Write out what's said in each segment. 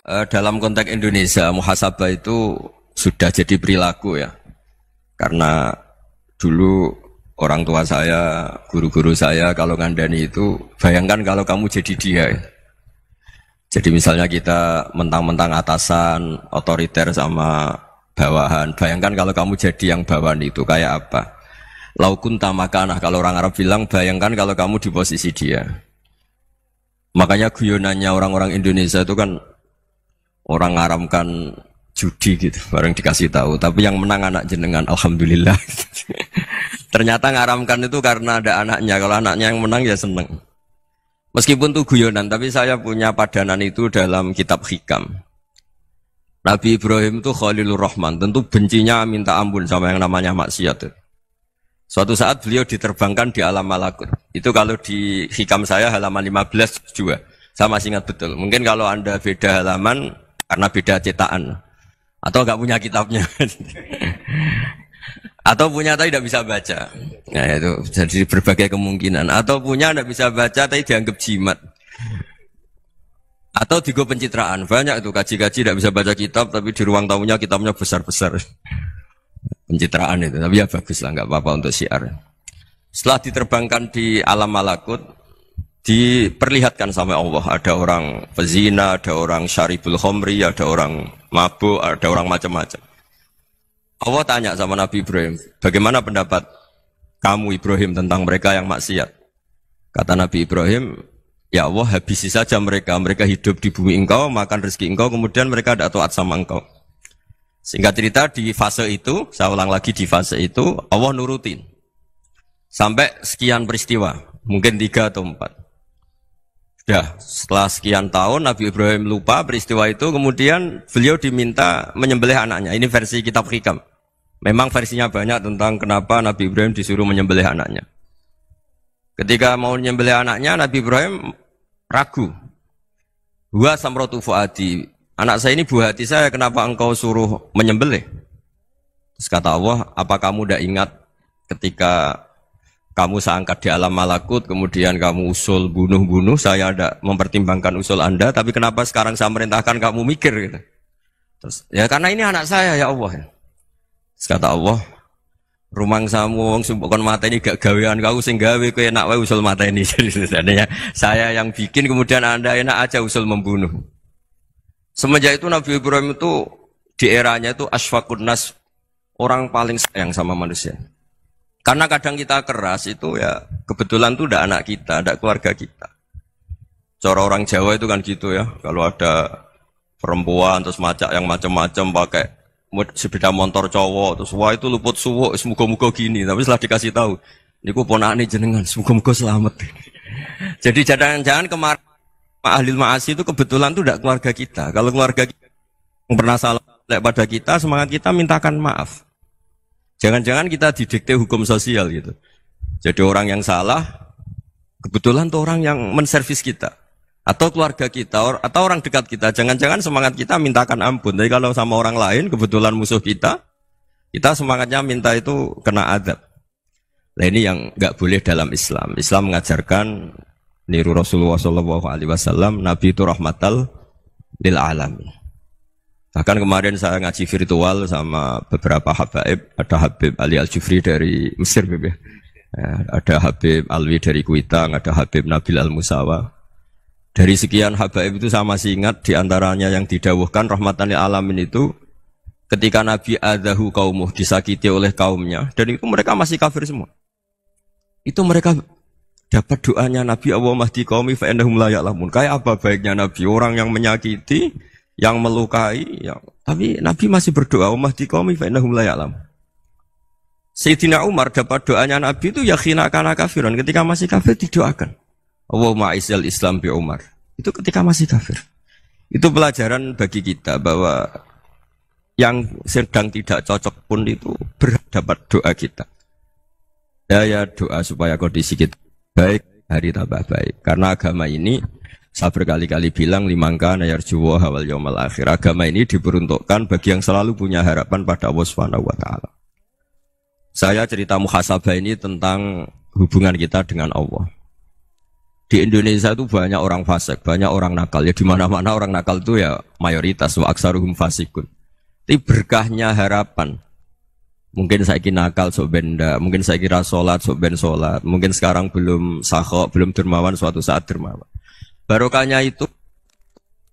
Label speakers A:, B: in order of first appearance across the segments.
A: Dalam konteks Indonesia, muhasabah itu sudah jadi perilaku ya. Karena dulu orang tua saya, guru-guru saya kalau ngandani itu, bayangkan kalau kamu jadi dia ya. Jadi misalnya kita mentang-mentang atasan, otoriter sama bawahan. Bayangkan kalau kamu jadi yang bawahan itu kayak apa? Laukun tamakanah, kalau orang Arab bilang, bayangkan kalau kamu di posisi dia. Makanya guyonannya orang-orang Indonesia itu kan orang ngaramkan judi gitu, bareng dikasih tahu. Tapi yang menang anak jenengan, alhamdulillah. Ternyata ngaramkan itu karena ada anaknya. Kalau anaknya yang menang ya seneng. Meskipun itu guyonan, tapi saya punya padanan itu dalam kitab Hikam. Nabi Ibrahim itu Khalilur Rahman, tentu bencinya minta ampun sama yang namanya maksiat. Suatu saat beliau diterbangkan di alam malakut. Itu kalau di Hikam saya halaman 15 juga. Saya masih ingat betul. Mungkin kalau Anda beda halaman karena beda cetakan. Atau nggak punya kitabnya. Atau punya tapi tidak bisa baca. Nah itu jadi berbagai kemungkinan. Atau punya tidak bisa baca tapi dianggap jimat. Atau digo pencitraan. Banyak itu kaji-kaji tidak bisa baca kitab tapi di ruang tamunya kitabnya besar-besar. Pencitraan itu. Tapi ya bagus lah, nggak apa-apa untuk syiar. Setelah diterbangkan di alam malakut, diperlihatkan sama Allah. Ada orang pezina, ada orang syaribul khomri, ada orang mabuk, ada orang macam-macam. Allah tanya sama Nabi Ibrahim, bagaimana pendapat kamu Ibrahim tentang mereka yang maksiat? Kata Nabi Ibrahim, ya Allah habisi saja mereka. Mereka hidup di bumi engkau, makan rezeki engkau, kemudian mereka tidak taat sama engkau. Singkat cerita di fase itu, saya ulang lagi di fase itu, Allah nurutin. Sampai sekian peristiwa, mungkin 3 atau 4. Sudah, setelah sekian tahun Nabi Ibrahim lupa peristiwa itu, kemudian beliau diminta menyembelih anaknya. Ini versi kitab Hikam. Memang versinya banyak tentang kenapa Nabi Ibrahim disuruh menyembelih anaknya. Ketika mau menyembelih anaknya, Nabi Ibrahim ragu. Huwa samratu fuadi. Anak saya ini buah hati saya, kenapa engkau suruh menyembelih? Terus kata Allah, apa kamu tidak ingat ketika kamu saya angkat di alam malakut, kemudian kamu usul bunuh-bunuh, saya ada mempertimbangkan usul Anda, tapi kenapa sekarang saya merintahkan kamu mikir gitu. Terus, ya karena ini anak saya ya Allah. Terus kata Allah, rumang samu wong sumpukon mata ini gak gawean kau sing gawe kowe enak wae usul mata ini. Jadi sebenarnya saya yang bikin, kemudian Anda enak aja usul membunuh. Semenjak itu Nabi Ibrahim itu di eranya itu asfaqun nas, orang paling sayang sama manusia. Karena kadang kita keras itu ya kebetulan itu udah anak kita, ada keluarga kita. Cara orang Jawa itu kan gitu ya. Kalau ada perempuan terus macak yang macam-macam pakai sepeda motor cowok terus wah itu luput suwuk, semoga-moga gini. Tapi setelah dikasih tahu, niku ponakane jenengan, semoga-moga selamat. Jadi jangan-jangan kemarin ahli ma'asi itu kebetulan itu tidak keluarga kita. Kalau keluarga kita yang pernah salah pada kita, semangat kita mintakan maaf. Jangan-jangan kita didikte hukum sosial gitu. Jadi orang yang salah, kebetulan tuh orang yang menservis kita. Atau keluarga kita, atau orang dekat kita. Jangan-jangan semangat kita mintakan ampun. Tapi kalau sama orang lain, kebetulan musuh kita semangatnya minta itu kena adab. Nah ini yang nggak boleh dalam Islam. Islam mengajarkan niru Rasulullah SAW, Nabi itu rahmatal lil alamin. Bahkan kemarin saya ngaji virtual sama beberapa habaib, ada Habib Ali Al-Jufri dari Mesir, ya. Ada Habib Alwi dari Kuitang, ada Habib Nabil Al-Musawa. Dari sekian habaib itu saya masih ingat diantaranya yang didawuhkan rahmatan lil alamin itu ketika Nabi adahu kaumuh, disakiti oleh kaumnya, dan itu mereka masih kafir semua. Itu mereka dapat doanya Nabi, Allah mahdi qaumi fa innahum la ya'lamun. Kayak apa baiknya Nabi, orang yang menyakiti, yang melukai, tapi Nabi masih berdoa, Allah mahdi qaumi fa innahum la ya'lamun. Sayyidina Umar dapat doanya Nabi itu ya khina kana kafiran, ketika masih kafir didoakan. Allahumma izzal Islam bi Umar. Itu ketika masih kafir. Itu pelajaran bagi kita bahwa yang sedang tidak cocok pun itu berdapat doa kita. Ya doa supaya kondisi kita baik, hari tambah baik. Karena agama ini, saya berkali-kali bilang, limangka nayarjuwa hawal yawmal akhir. Agama ini diperuntukkan bagi yang selalu punya harapan pada Allah Subhanahu wa Ta'ala. Saya cerita muhasabah ini tentang hubungan kita dengan Allah. Di Indonesia itu banyak orang fasik, banyak orang nakal. Ya di mana-mana orang nakal itu ya mayoritas wa aksaruhum fasikun. Tapi berkahnya harapan. Mungkin saya kira nakal sok benda, mungkin saya kira sholat sok ben sholat, mungkin sekarang belum sakhok, belum dermawan, suatu saat dermawan. Barokahnya itu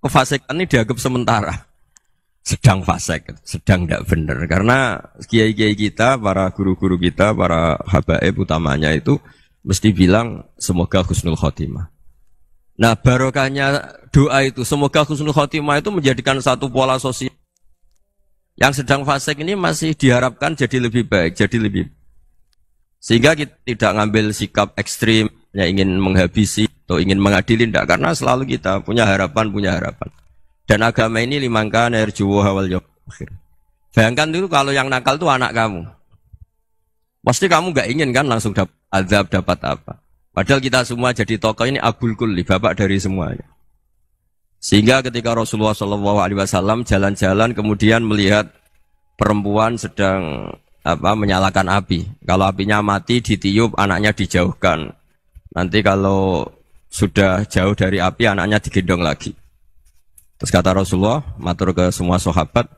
A: kefasikan ini dianggap sementara. Sedang fasik, sedang tidak benar. Karena kiai-kiai kita, para guru-guru kita, para habaib utamanya itu mesti bilang semoga husnul khotimah. Nah barokahnya doa itu semoga husnul khotimah itu menjadikan satu pola sosial. Yang sedang fasik ini masih diharapkan jadi lebih baik, jadi lebih. Sehingga kita tidak ngambil sikap ekstrim, yang ingin menghabisi atau ingin mengadili, tidak. Karena selalu kita punya harapan, Dan agama ini limangkan erjuwo hawal yawm akhir. Bayangkan dulu kalau yang nakal itu anak kamu. Pasti kamu nggak ingin kan langsung dapat azab, dapat apa. Padahal kita semua jadi tokoh ini abul kulli, bapak dari semuanya. Sehingga ketika Rasulullah SAW jalan-jalan kemudian melihat perempuan sedang menyalakan api. Kalau apinya mati ditiup, anaknya dijauhkan. Nanti kalau sudah jauh dari api, anaknya digendong lagi. Terus kata Rasulullah, matur ke semua sahabat,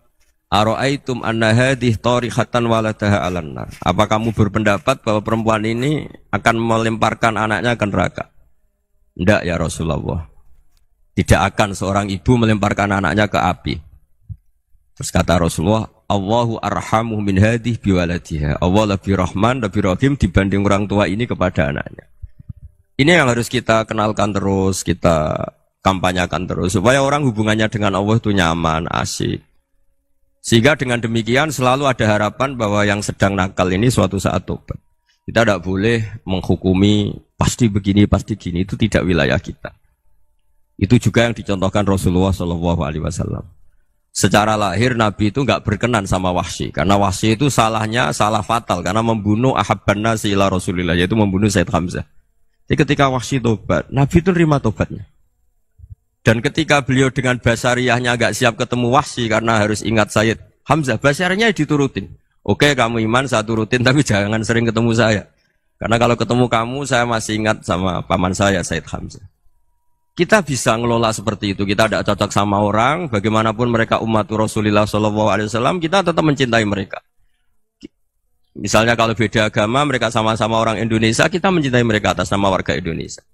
A: Aro'aitum anna hadih tarihatan waladaha alan nar. Apa kamu berpendapat bahwa perempuan ini akan melemparkan anaknya ke neraka? Tidak ya Rasulullah. Tidak akan seorang ibu melemparkan anaknya ke api. Terus kata Rasulullah, Allahu arhamu min hadih biwaladiha. Allah lebih rahman, lebih rahim dibanding orang tua ini kepada anaknya. Ini yang harus kita kenalkan terus, kita kampanyakan terus. Supaya orang hubungannya dengan Allah itu nyaman, asik. Sehingga dengan demikian selalu ada harapan bahwa yang sedang nakal ini suatu saat tobat. Kita tidak boleh menghukumi pasti begini, pasti gini. Itu tidak wilayah kita. Itu juga yang dicontohkan Rasulullah SAW. Secara lahir Nabi itu nggak berkenan sama Wahsy. Karena Wahsy itu salahnya salah fatal. Karena membunuh ahabban nasi ila Rasulillah. Yaitu membunuh Sayyid Hamzah. Jadi ketika Wahsy tobat, Nabi itu nerima tobatnya. Dan ketika beliau dengan basariyahnya agak siap ketemu Wahsy karena harus ingat Sayyid Hamzah, basariyahnya diturutin. Oke, kamu iman, saya turutin, tapi jangan sering ketemu saya. Karena kalau ketemu kamu, saya masih ingat sama paman saya, Sayyid Hamzah. Kita bisa ngelola seperti itu. Kita tidak cocok sama orang, bagaimanapun mereka umat Rasulullah SAW, kita tetap mencintai mereka. Misalnya kalau beda agama, mereka sama-sama orang Indonesia, kita mencintai mereka atas nama warga Indonesia.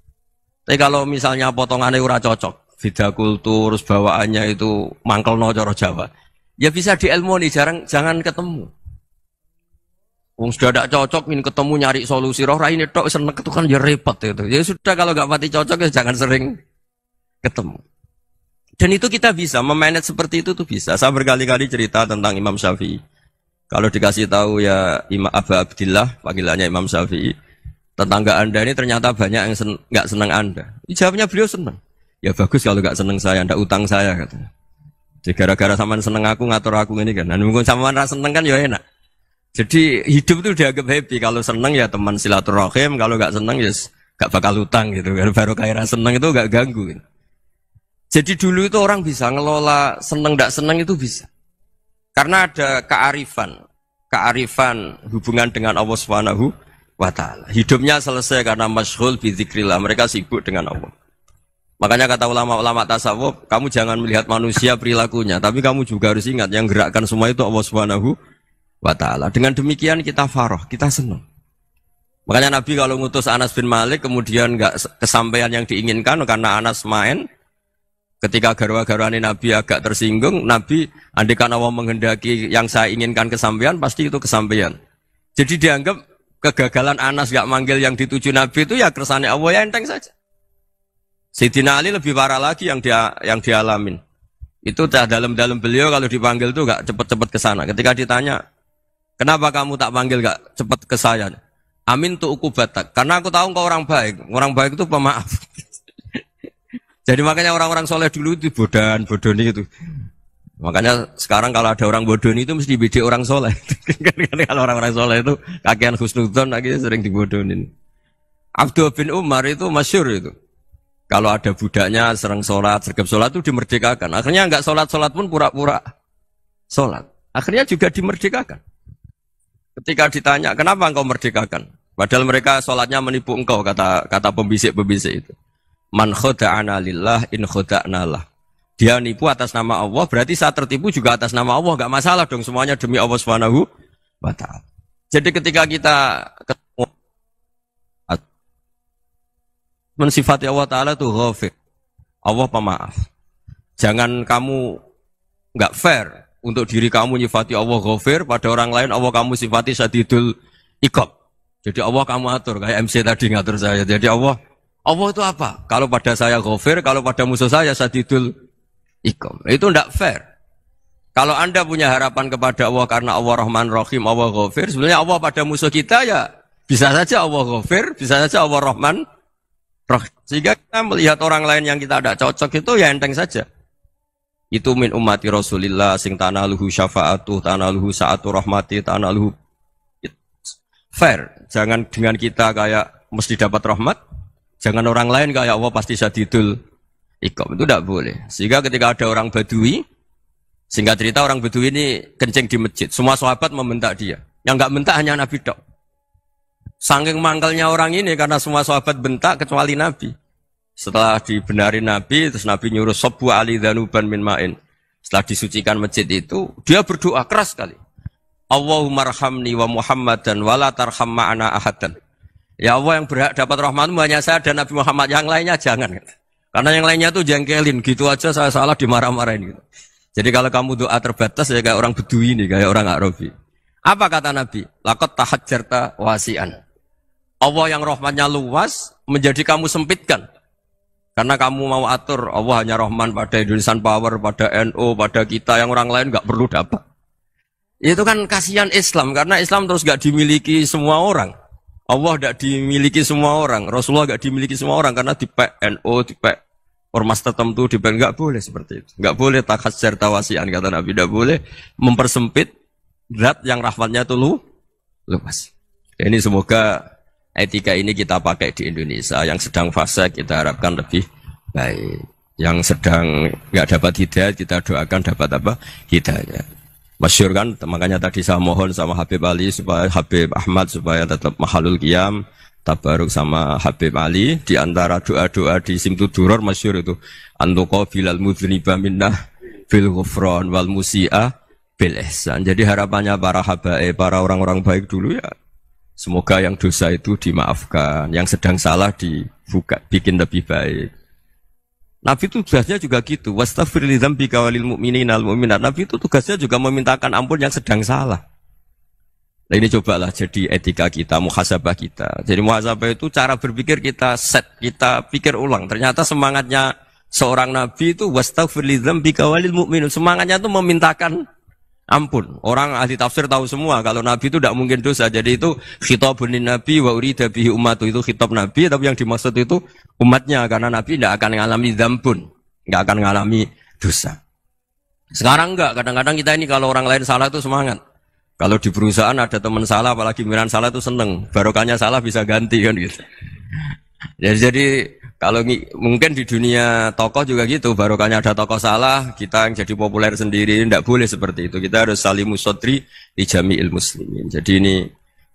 A: Tapi kalau misalnya potongannya ora cocok, beda kultur, bawaannya itu mangkel no coro Jawa. Ya bisa diilmoni, jangan ketemu. Wong sudah tidak cocok, ingin ketemu nyari solusi. Roh ini tok seneng itu kan ya repot itu. Ya sudah kalau nggak pati cocok ya jangan sering ketemu. Dan itu kita bisa memanage seperti itu tuh bisa. Saya berkali-kali cerita tentang Imam Syafi'i. Kalau dikasih tahu ya Imam Aba Abdillah, panggilannya Imam Syafi'i, tetangga Anda ini ternyata banyak yang nggak senang Anda. Jawabnya beliau senang. Ya bagus kalau gak seneng saya, ndak utang saya katanya. Jadi gara-gara sampean seneng aku ngatur aku ini kan. Nah, mungkin sampean ra seneng kan ya enak. Jadi hidup itu dianggap happy. Kalau seneng ya teman silaturahim, kalau gak seneng ya gak bakal utang gitu. Baru kayak seneng itu gak ganggu gitu. Jadi dulu itu orang bisa ngelola seneng ndak seneng itu bisa. Karena ada kearifan hubungan dengan Allah Subhanahu wa taala. Hidupnya selesai karena masyghul bi dzikrillah. Mereka sibuk dengan Allah. Makanya kata ulama-ulama tasawuf, kamu jangan melihat manusia perilakunya, tapi kamu juga harus ingat yang gerakkan semua itu Allah Subhanahu wa taala. Dengan demikian kita farah, kita senang. Makanya Nabi kalau ngutus Anas bin Malik kemudian enggak kesampaian yang diinginkan karena Anas main, ketika garwa-garwani Nabi agak tersinggung, Nabi andaikan Allah menghendaki yang saya inginkan kesampaian, pasti itu kesampaian. Jadi dianggap kegagalan Anas enggak manggil yang dituju Nabi itu ya kersane Allah, ya enteng saja. Sayyidina Ali lebih parah lagi yang dialamin. Itu dalam beliau kalau dipanggil tuh gak cepet-cepet ke sana. Ketika ditanya, kenapa kamu tak panggil gak cepet ke saya? Amin tuh ukubatak. Karena aku tahu kau orang baik. Orang baik itu pemaaf. Jadi makanya orang-orang soleh dulu itu bodoni itu. Makanya sekarang kalau ada orang bodoni itu mesti beda orang soleh. Kalau orang-orang soleh itu kakean husnudzon akhirnya sering dibodonin. Abdul bin Umar itu masyhur itu. Kalau ada budaknya sering sholat, sergap sholat itu dimerdekakan. Akhirnya enggak sholat pun pura-pura sholat. Akhirnya juga dimerdekakan. Ketika ditanya, kenapa engkau merdekakan? Padahal mereka sholatnya menipu engkau, kata pembisik-pembisik itu. Man khoda'ana lillah in khoda'na lah. Dia nipu atas nama Allah, berarti saat tertipu juga atas nama Allah, enggak masalah dong, semuanya demi Allah Subhanahu wa ta'ala. Jadi ketika kita ketemu mensifati Allah Ta'ala itu ghafir, Allah pemaaf. Jangan kamu enggak fair untuk diri kamu nyifati Allah ghafir, pada orang lain Allah kamu sifati syadidul iqab. Jadi Allah kamu atur, kayak MC tadi ngatur saya. Jadi Allah itu apa? Kalau pada saya ghafir, kalau pada musuh saya syadidul iqab. Itu tidak fair. Kalau Anda punya harapan kepada Allah karena Allah Rahman Rahim, Allah ghafir, sebenarnya Allah pada musuh kita ya bisa saja Allah ghafir, bisa saja Allah Rahman Rahim. Sehingga kita melihat orang lain yang kita tidak cocok itu ya enteng saja. Itu min ummati Rasulillah sing tanaluhu syafa'atu, tanaluhu sa'atu rahmati, tanaluhu fair. Jangan dengan kita kayak mesti dapat rahmat, jangan orang lain kayak Allah pasti syadidul iqab. Itu tidak boleh. Sehingga ketika ada orang Badui, singkat cerita orang Badui ini kencing di masjid, semua sahabat membentak dia. Yang enggak bentak hanya Nabi tok. Saking mangkalnya orang ini karena semua sahabat bentak kecuali Nabi. Setelah dibenarin Nabi, terus Nabi nyuruh Sobbu Ali Dhanuban min ma'in. Setelah disucikan masjid itu, dia berdoa keras sekali. Allahumma arhamni wa Muhammadan wa la tarham ma'ana ahadan. Ya Allah, yang berhak dapat rahmatmu hanya saya dan Nabi Muhammad, yang lainnya jangan. Karena yang lainnya tuh jengkelin, gitu aja saya salah dimarah-marahin gitu. Jadi kalau kamu doa terbatas ya kayak orang Bedui ini, kayak orang Arabi. Apa kata Nabi? Laqad tahajjarta wasi'an. Allah yang rahmatnya luas menjadi kamu sempitkan. Karena kamu mau atur Allah hanya Rahman pada Indonesian Power, pada NU, pada kita, yang orang lain nggak perlu dapat. Itu kan kasihan Islam, karena Islam terus nggak dimiliki semua orang. Allah nggak dimiliki semua orang, Rasulullah nggak dimiliki semua orang, karena dipek NU, dipek ormas tertentu, dipek nggak boleh seperti itu. Nggak boleh takhasyar tawasian, kata Nabi, nggak boleh mempersempit zat yang rahmatnya itu luas. Ini semoga etika ini kita pakai di Indonesia. Yang sedang fase kita harapkan lebih baik. Yang sedang nggak dapat hidayah kita doakan dapat apa? Hidayah. Masyhur kan, makanya tadi saya mohon sama Habib Ali supaya Habib Ahmad supaya tetap mahalul qiyam, tabaruk sama Habib Ali. Di antara doa-doa di Simtud Duror masyhur itu antuqa bilal mudhniba minnah bil ghufran wal musi'a bil ihsan. Jadi harapannya para habaib, para orang-orang baik dulu ya, semoga yang dosa itu dimaafkan, yang sedang salah dibuka, bikin lebih baik. Nabi itu tugasnya juga gitu. Wastaghfir li dzambika walil mu'minina wal mu'minat. Nabi itu tugasnya juga memintakan ampun yang sedang salah. Nah ini cobalah jadi etika kita, muhasabah kita. Jadi muhasabah itu cara berpikir kita set, kita pikir ulang. Ternyata semangatnya seorang Nabi itu wastaghfir li dzambika walil mu'minat. Semangatnya itu memintakan ampun. Orang ahli tafsir tahu semua kalau Nabi itu tidak mungkin dosa. Jadi itu khitabun Nabi wa urida bihi ummatu, itu khitab Nabi, tapi yang dimaksud itu umatnya, karena Nabi tidak akan mengalami dzambun, tidak akan mengalami dosa. Sekarang enggak, kadang-kadang kita ini kalau orang lain salah itu semangat. Kalau di perusahaan ada teman salah, apalagi pimpinan salah itu seneng. Barokahnya salah bisa ganti kan gitu. Jadi kalau mungkin di dunia tokoh juga gitu, barokahnya ada tokoh salah, kita yang jadi populer sendiri, tidak boleh seperti itu. Kita harus salimus sodri di jami'il muslimin. Jadi ini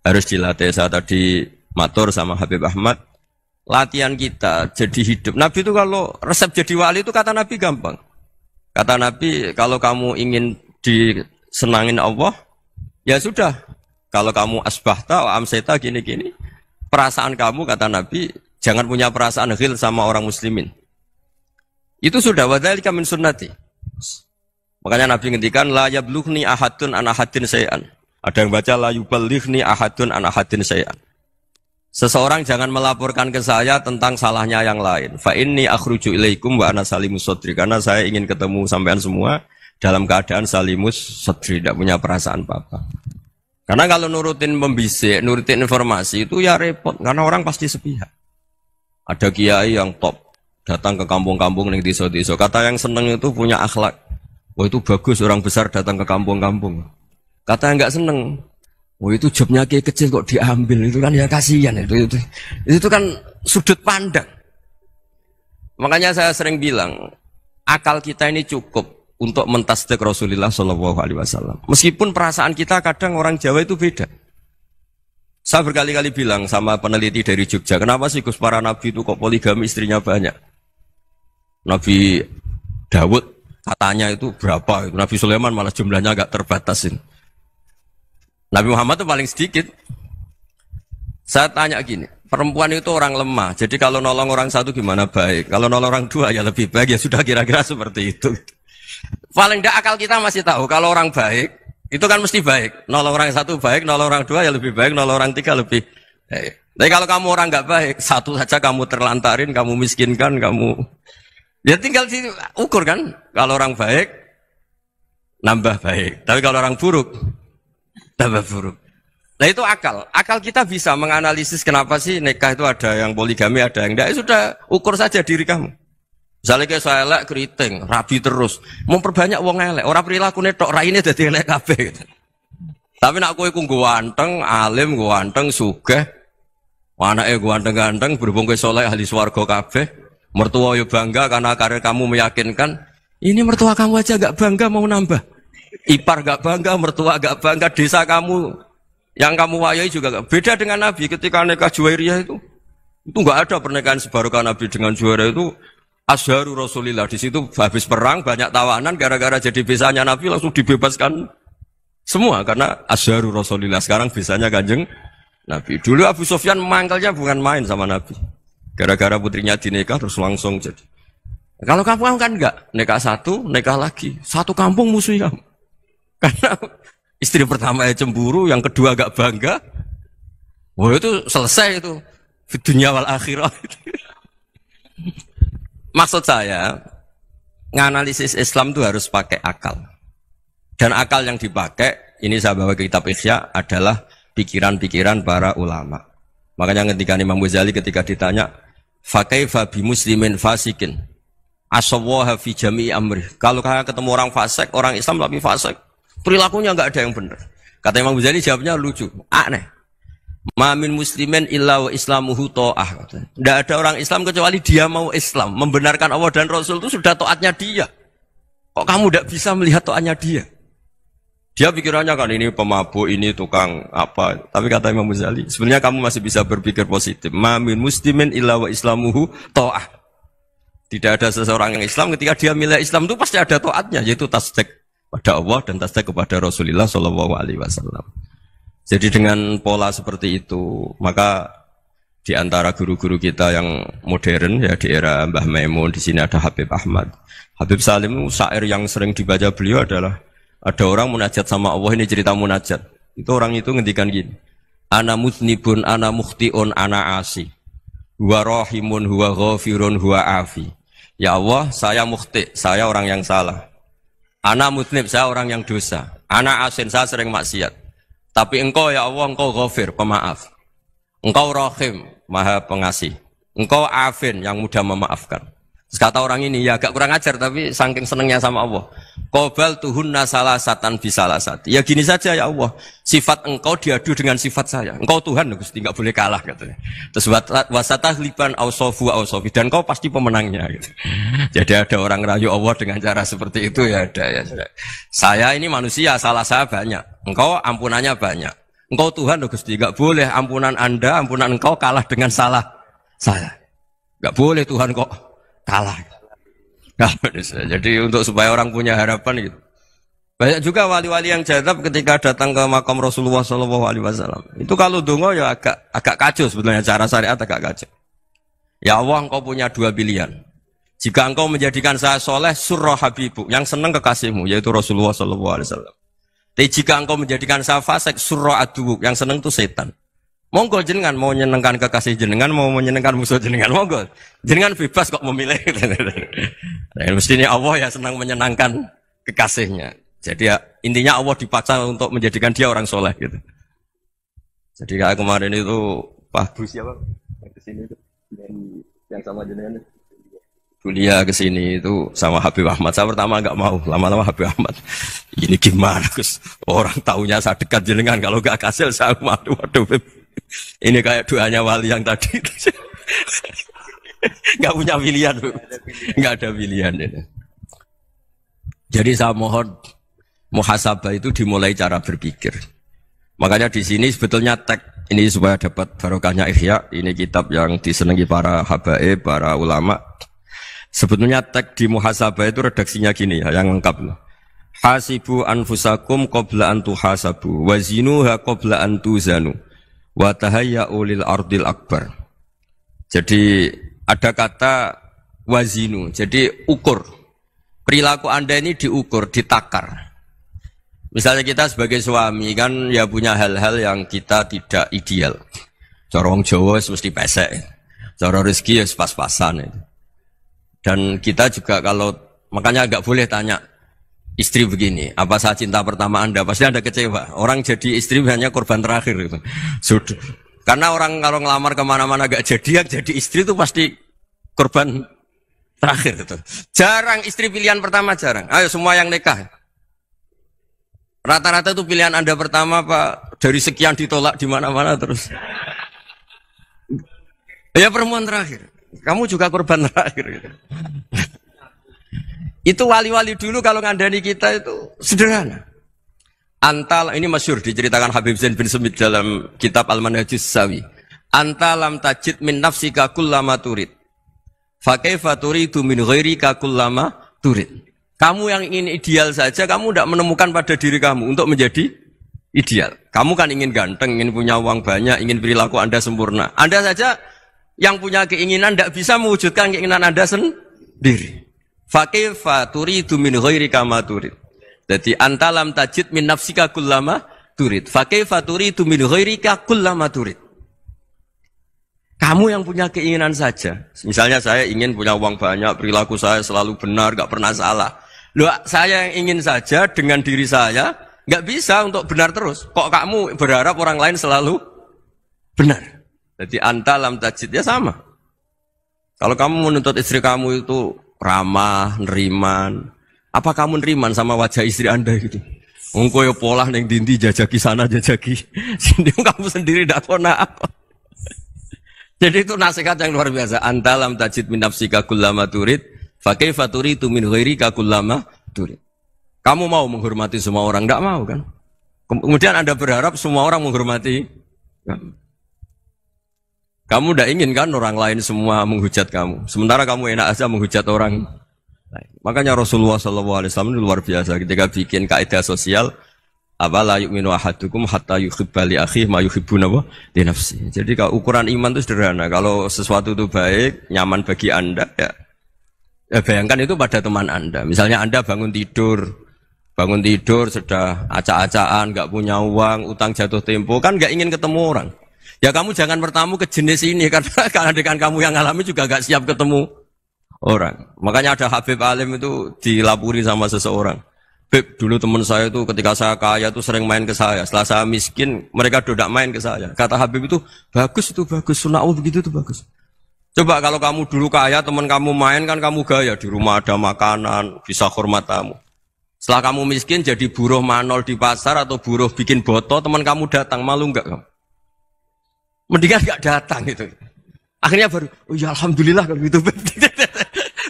A: harus dilatih. Saya tadi matur sama Habib Ahmad, latihan kita jadi hidup. Nabi itu kalau resep jadi wali itu kata Nabi gampang. Kata Nabi, kalau kamu ingin disenangin Allah, ya sudah. Kalau kamu asbahta, amseta, gini-gini, perasaan kamu, kata Nabi, jangan punya perasaan ghil sama orang muslimin. Itu sudah wadzalika min sunnati. Makanya Nabi ngendikan la yablughni ahadun an ahadin syai'an. Ada yang baca la yuballighni ahadun an ahadin syai'an. Seseorang jangan melaporkan ke saya tentang salahnya yang lain. Fa inni akhruju ilaikum wa ana salimus sadri. Karena saya ingin ketemu sampean semua dalam keadaan salimus sadri, tidak punya perasaan apa-apa. Karena kalau nurutin pembisik, nurutin informasi itu ya repot, karena orang pasti sepihak. Ada kiai yang top, datang ke kampung-kampung ning desa-desa. Kata yang seneng itu punya akhlak. Wah itu bagus orang besar datang ke kampung-kampung. Kata yang enggak seneng, wah itu jobnya kiai kecil kok diambil, itu kan ya kasihan itu kan sudut pandang. Makanya saya sering bilang, akal kita ini cukup untuk mentasdik Rasulullah SAW. Meskipun perasaan kita kadang orang Jawa itu beda. Saya berkali-kali bilang sama peneliti dari Jogja, kenapa sih Gus para nabi itu kok poligami istrinya banyak? Nabi Dawud katanya itu berapa? Nabi Sulaiman malah jumlahnya agak terbatasin. Nabi Muhammad itu paling sedikit. Saya tanya gini, perempuan itu orang lemah, jadi kalau nolong orang satu gimana baik, kalau nolong orang dua ya lebih baik, ya sudah kira-kira seperti itu. Paling tidak akal kita masih tahu, kalau orang baik, itu kan mesti baik. Nolong orang satu baik, nolong orang dua ya lebih baik, nolong orang tiga lebih baik. Tapi kalau kamu orang nggak baik, satu saja kamu terlantarin, kamu miskinkan, kamu... Ya tinggal diukur kan, kalau orang baik, nambah baik. Tapi kalau orang buruk, tambah buruk. Nah itu akal. Akal kita bisa menganalisis kenapa sih nikah itu ada yang poligami, ada yang enggak. Ya sudah, ukur saja diri kamu. Misalnya kayak saya elek keriting, rabi terus. Memperbanyak wong elek. Orang perilaku netok, raine dadi elek kabeh. Tapi nak kowe ku ganteng, alim, ganteng, sugih. Anake ganteng-ganteng, berhubung kowe saleh ahli swarga kabeh. Mertua yo bangga karena karir kamu meyakinkan. Ini mertua kamu aja gak bangga mau nambah. Ipar gak bangga, mertua gak bangga, desa kamu yang kamu wayai juga gak. Beda dengan Nabi ketika nikah Juwairiyah itu gak ada pernikahan sebarokah Nabi dengan Juwairiyah itu Asharu Rasulillah. Di situ habis perang banyak tawanan gara-gara jadi bisanya Nabi langsung dibebaskan semua karena Asharu Rasulillah. Sekarang bisanya Kanjeng Nabi. Dulu Abu Sufyan mangkalnya bukan main sama Nabi. Gara-gara putrinya dinikah terus langsung jadi. Kalau kamu kan enggak, nikah satu, nikah lagi. Satu kampung musuh kamu. Karena istri pertama ya cemburu, yang kedua agak bangga. Wah itu selesai itu. Dunia wal akhirah. Maksud saya, nganalisis Islam itu harus pakai akal. Dan akal yang dipakai, ini saya bawa ke kitab Ihya, adalah pikiran-pikiran para ulama. Makanya ketika Imam Ghazali ketika ditanya, fakaifa bi muslimin fasikin asawaha fi jami'i amri. Kalau kalian ketemu orang fasik, orang Islam tapi fasik, perilakunya enggak ada yang benar. Kata Imam Ghazali jawabnya lucu, aneh. Ma min muslimin illa wa islamuhu ta'ah. Tidak ada orang Islam kecuali dia mau Islam, membenarkan Allah dan Rasul itu sudah taatnya dia. Kok kamu tidak bisa melihat taatnya dia? Dia pikirannya kan ini pemabuk, ini tukang apa. Tapi kata Imam Ghazali, sebenarnya kamu masih bisa berpikir positif. Ma min muslimin illa wa islamuhu ta'ah. Tidak ada seseorang yang Islam ketika dia milih Islam itu pasti ada taatnya, yaitu tasdik pada Allah dan tasdik kepada Rasulullah Shallallahu Alaihi Wasallam. Jadi dengan pola seperti itu, maka di antara guru-guru kita yang modern ya di era Mbah Maimun, di sini ada Habib Ahmad, Habib Salim, syair yang sering dibaca beliau adalah ada orang munajat sama Allah, ini cerita munajat. Itu orang itu ngendikan gini, ana mutnibun, ana mukhtiun, ana asi, huwa rahimun, huwa ghafirun, huwa afi. Ya Allah, saya mukhti, saya orang yang salah. Ana mutnib, saya orang yang dosa. Ana asin, saya sering maksiat. Tapi engkau ya Allah, engkau ghafir, pemaaf. Engkau rahim, maha pengasih. Engkau afin, yang mudah memaafkan. Terus kata orang ini, ya agak kurang ajar, tapi saking senengnya sama Allah. Qobal tuhunna salasatan bisalasati. Ya gini saja ya Allah, sifat engkau diadu dengan sifat saya. Engkau Tuhan, Gusti, enggak boleh kalah katanya. Terus wasatah liban ausofu ausofi, dan engkau pasti pemenangnya gitu. Jadi ada orang rayu Allah dengan cara seperti itu ya ada ya. Saya ini manusia, salah saya banyak. Engkau ampunannya banyak. Engkau Tuhan, Gusti, enggak boleh ampunan Anda, ampunan engkau kalah dengan salah saya. Enggak boleh Tuhan kok kalah. Nah, jadi untuk supaya orang punya harapan gitu. Banyak juga wali-wali yang jadab ketika datang ke makam Rasulullah SAW. Itu kalau dongo ya agak kacau sebetulnya, cara syariat agak kacau. Ya Allah, engkau punya dua pilihan. Jika engkau menjadikan saya soleh, surah habibu, yang senang kekasihmu, yaitu Rasulullah SAW. Tapi jika engkau menjadikan saya fasik, surah aduuk, yang senang itu setan. Monggo jenengan mau menyenangkan kekasih jenengan, mau menyenangkan musuh jenengan, monggo. Jenengan bebas kok memilih. Nah, mestinya Allah ya senang menyenangkan kekasihnya. Jadi ya, intinya Allah dipaksa untuk menjadikan dia orang soleh gitu. Jadi kayak kemarin itu Pak Bu siapa? Yang kesini itu, yang sama jenengan. Kuliah kesini itu sama Habib Ahmad. Saya pertama nggak mau, lama-lama Habib Ahmad. Ini gimana, Gus? Orang taunya saya dekat jenengan, kalau nggak kasil saya waduh. Ini kayak doanya wali yang tadi. Nggak punya pilihan, nggak ada pilihan. Jadi saya mohon muhasabah itu dimulai cara berpikir. Makanya di sini sebetulnya teks ini supaya dapat barokahnya Ihya, ini kitab yang disenangi para habaib, para ulama. Sebetulnya teks di muhasabah itu redaksinya gini ya, yang lengkap. Hasibu anfusakum qabla an tuhasabu, wazinuha qabla an tuzanu, wa tahayya'u lil ardil akbar. Jadi ada kata wazinu, jadi ukur. Perilaku Anda ini diukur, ditakar. Misalnya kita sebagai suami kan ya punya hal-hal yang kita tidak ideal. Corong Jawa mesti pesek, cara rezeki ya pas-pasan. Dan kita juga kalau makanya agak boleh tanya istri begini, apa saat cinta pertama Anda? Pasti Anda kecewa. Orang jadi istri hanya korban terakhir. Gitu. Sudah. Karena orang kalau ngelamar kemana-mana gak jadi, yang jadi istri itu pasti korban terakhir. Gitu. Jarang istri pilihan pertama, jarang. Ayo semua yang nikah. Rata-rata itu pilihan Anda pertama Pak, dari sekian ditolak di mana-mana terus. Ya perempuan terakhir. Kamu juga korban terakhir. Gitu. Itu wali-wali dulu kalau ngandani kita itu sederhana. Antal ini masyhur diceritakan Habib Zain bin Sumit dalam kitab Al-Manhajus Sawi. Anta lam tajid min nafsika kullama turid. Fa kaifa turidu min ghairika kullama turid. Kamu yang ingin ideal saja, kamu tidak menemukan pada diri kamu untuk menjadi ideal. Kamu kan ingin ganteng, ingin punya uang banyak, ingin perilaku Anda sempurna. Anda saja yang punya keinginan tidak bisa mewujudkan keinginan Anda sendiri. Fakaifa turidu min ghairika ma turid. Jadi anta lam tajid min nafsika kullama turid. Fakaifa turidu min ghairika kullama turid. Kamu yang punya keinginan saja. Misalnya saya ingin punya uang banyak, perilaku saya selalu benar, gak pernah salah. Loh, saya yang ingin saja dengan diri saya, gak bisa untuk benar terus. Kok kamu berharap orang lain selalu benar? Jadi anta lam tajid, ya sama. Kalau kamu menuntut istri kamu itu ramah, neriman, apa kamu neriman sama wajah istri Anda gitu? Engko yo pola ning dindi jajaki sana jajaki sini kamu sendiri ndak kona apa. Jadi itu nasihat yang luar biasa. Anta lam tajid min nafsika kullama turid, fa kaifa turidu min ghairika kullama turid. Kamu mau menghormati semua orang, enggak mau kan? Kemudian Anda berharap semua orang menghormati kamu tidak ingin kan orang lain semua menghujat kamu. Sementara kamu enak aja menghujat orang lain. Makanya Rasulullah SAW itu luar biasa ketika bikin kaidah sosial. Apa la yu'minu ahadukum hatta yuhibba li akhihi ma yuhibbu li nafsi. Jadi kalau ukuran iman itu sederhana. Kalau sesuatu itu baik, nyaman bagi Anda, ya bayangkan itu pada teman Anda. Misalnya Anda bangun tidur sudah acak-acakan, nggak punya uang, utang jatuh tempo, kan nggak ingin ketemu orang. Ya kamu jangan bertamu ke jenis ini karena dengan kamu yang alami juga gak siap ketemu orang. Makanya ada Habib Alim itu dilapuri sama seseorang. Beb, dulu teman saya itu ketika saya kaya itu sering main ke saya. Setelah saya miskin, mereka tidak main ke saya. Kata Habib itu bagus, sunah begitu itu bagus. Coba kalau kamu dulu kaya, teman kamu main kan kamu gaya. Di rumah ada makanan, bisa hormat tamu. Setelah kamu miskin jadi buruh manol di pasar atau buruh bikin boto, teman kamu datang, malu enggak kamu? Mendingan gak datang gitu. Akhirnya baru, oh ya alhamdulillah kalau gitu.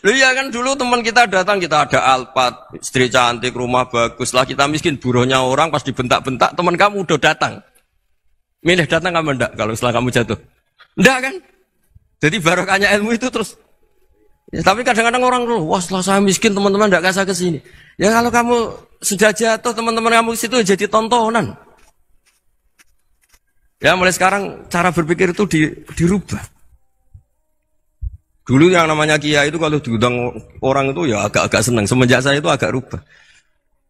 A: Loh ya kan dulu teman kita datang, kita ada Alphard, istri cantik, rumah bagus. Lah kita miskin, buruhnya orang pas dibentak-bentak, teman kamu udah datang. Milih datang kamu enggak kalau setelah kamu jatuh? Enggak kan? Jadi barokahnya ilmu itu terus. Ya, tapi kadang-kadang orang tuh, wah setelah saya miskin teman-teman enggak kasih ke sini. Ya kalau kamu sudah jatuh, teman-teman kamu situ jadi tontonan. Ya mulai sekarang cara berpikir itu dirubah. Dulu yang namanya kiai itu kalau diundang orang itu ya agak-agak senang. Semenjak saya itu agak rubah.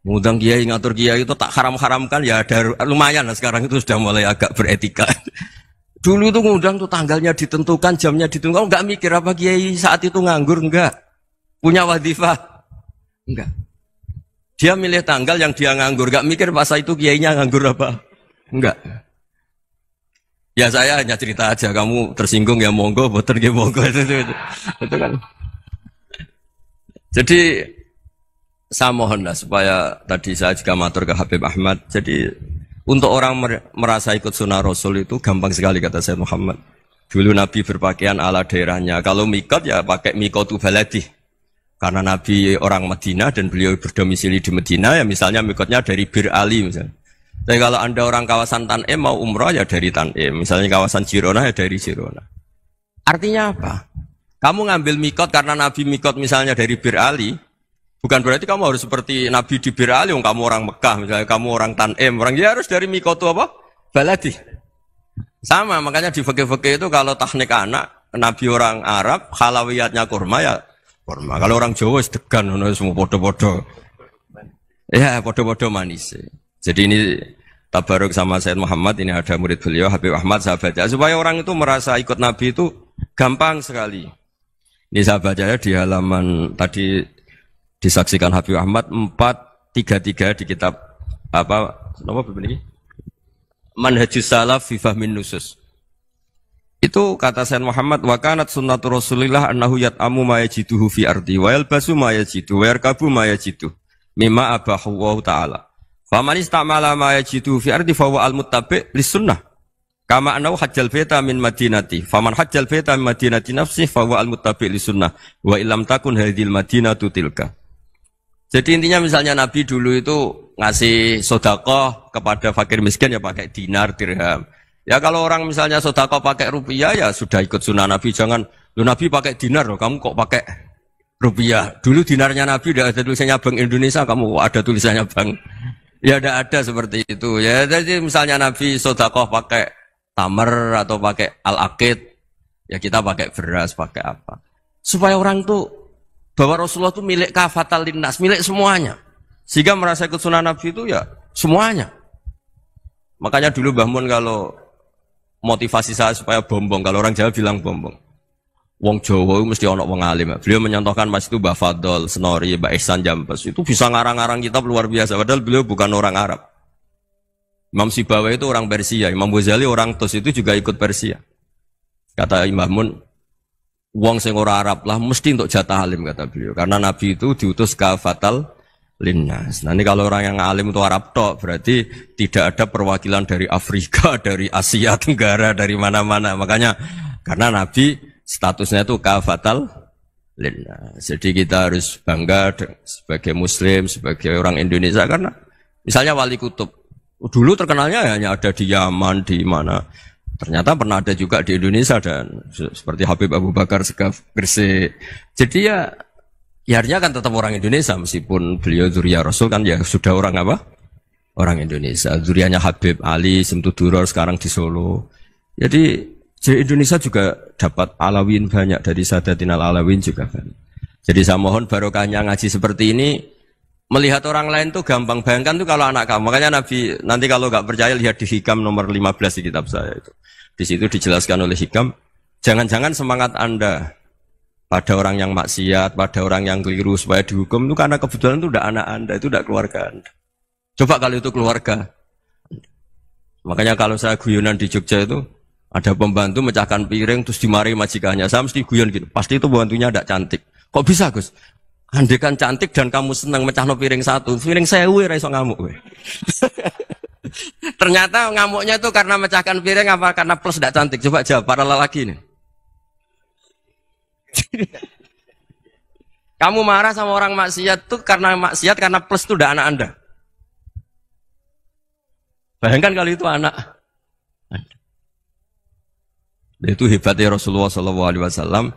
A: Mengundang kiai, ngatur kiai itu tak haram-haramkan ya ada lumayan lah sekarang itu sudah mulai agak beretika. Dulu itu ngundang tuh tanggalnya ditentukan, jamnya ditentukan. Enggak mikir apa kiai saat itu nganggur, enggak. Punya wadifah, enggak. Dia milih tanggal yang dia nganggur, enggak mikir pas itu kiainya nganggur apa. Enggak. Ya saya hanya cerita aja, kamu tersinggung ya monggo, boten ya monggo itu kan. Jadi saya mohonlah supaya tadi saya juga matur ke Habib Ahmad. Jadi untuk orang merasa ikut sunnah Rasul itu gampang sekali kata saya Muhammad. Dulu Nabi berpakaian ala daerahnya. Kalau mikot ya pakai mikotu baladi. Karena Nabi orang Madinah dan beliau berdomisili di Madinah ya misalnya mikotnya dari Bir Ali misalnya. Tapi kalau Anda orang kawasan Tanim mau umroh ya dari Tanim. Misalnya kawasan Jirona ya dari Jirona. Artinya apa? Kamu ngambil mikot karena Nabi mikot misalnya dari Bir Ali, bukan berarti kamu harus seperti Nabi di Bir Ali, kamu orang Mekah, misalnya kamu orang Tanim, orang dia harus dari mikot itu apa? Baladi. Sama, makanya di fikih-fikih itu kalau teknik anak, Nabi orang Arab, halawiyatnya kurma ya kurma. Kalau orang Jawa sedegan, semua podo-podo. Ya, podo-podo manis. Jadi ini tabaruk sama Sayyid Muhammad, ini ada murid beliau, Habib Ahmad, sahabatnya. Supaya orang itu merasa ikut Nabi itu gampang sekali. Ini saya baca ya di halaman tadi disaksikan Habib Ahmad 433 di kitab apa begini? Manhajus Salaf fi Fahmin Nusus. Itu kata Sayyid Muhammad wa kanat sunnatu Rasulillah annahu yat'amu ma yajiduhu fi ardi wa yalbasu ma yajidu wa yarkabu ma yajidu mimma abahu wa ta'ala. Faman istamala ma yajiduhu fi ardi fa huwa al-muttabi' lis sunnah. Kama annahu hajjal baita min madinati. Faman hajjal baita min madinati nafsi fa huwa al-muttabi' li sunnah. Wa illam takun hadhil madinatu tilka. Jadi intinya misalnya Nabi dulu itu ngasih sedekah kepada fakir miskin ya pakai dinar, dirham. Ya kalau orang misalnya sedekah pakai rupiah ya sudah ikut sunnah Nabi. Jangan lu Nabi pakai dinar loh, kamu kok pakai rupiah. Dulu dinarnya Nabi udah ada tulisannya Bank Indonesia, kamu ada tulisannya Bank. Ya tidak ada seperti itu. Ya jadi misalnya Nabi sedekah pakai tamar atau pakai al-aqid, ya kita pakai beras, pakai apa. Supaya orang tuh, bahwa Rasulullah itu milik kafatal linnas, milik semuanya. Sehingga merasa ikut sunnah Nabi itu ya semuanya. Makanya dulu Mbah Mun kalau motivasi saya supaya bombong, kalau orang Jawa bilang bombong. Wong Jawa itu mesti ono wong alim. Beliau menyontohkan mas itu Mbah Fadol, Senori, Mbah Ihsan Jambes. Itu bisa ngarang-ngarang kitab luar biasa, padahal beliau bukan orang Arab. Imam Sibawai itu orang Persia, Imam Ghazali orang Tus itu juga ikut Persia. Kata Imam Mun, wong sing ora Arab lah mesti untuk jatah alim kata beliau. Karena Nabi itu diutus kafatal linnas. Nah ini kalau orang yang alim itu Arab tok, berarti tidak ada perwakilan dari Afrika, dari Asia Tenggara, dari mana-mana. Makanya karena Nabi statusnya itu kafatal linnas. Jadi kita harus bangga sebagai Muslim, sebagai orang Indonesia karena misalnya Wali Kutub. Dulu terkenalnya hanya ada di Yaman, di mana. Ternyata pernah ada juga di Indonesia dan seperti Habib Abu Bakar Segaf Gresik. Jadi ya artinya kan tetap orang Indonesia meskipun beliau zuriyah Rasul kan ya sudah orang apa? Orang Indonesia. Zuriyahnya Habib Ali Simtuduror sekarang di Solo. Jadi Indonesia juga dapat alawin banyak dari Sadatinal Alawin juga kan. Jadi saya mohon barokahnya ngaji seperti ini. Melihat orang lain tuh gampang, bayangkan tuh kalau anak kamu. Makanya Nabi, nanti kalau nggak percaya lihat di Hikam nomor 15 di kitab saya itu. Di situ dijelaskan oleh Hikam, jangan-jangan semangat Anda pada orang yang maksiat, pada orang yang keliru supaya dihukum itu karena kebetulan itu udah anak Anda, itu udah keluarga Anda. Coba kalau itu keluarga. Makanya kalau saya guyonan di Jogja itu, ada pembantu mecahkan piring terus dimarahi majikannya. Saya mesti guyon gitu, pasti itu pembantunya tidak cantik. Kok bisa Gus? Andai kan cantik dan kamu senang mecahno piring satu, piring 1000 ora iso ngamuk kowe. Ternyata ngamuknya itu karena mecahkan piring apa karena plus tidak cantik? Coba jawab para lelaki ini. Kamu marah sama orang maksiat tuh karena maksiat karena plus itu udah anak Anda. Bayangkan kalau itu anak Anda. Itu hebatnya Rasulullah SAW.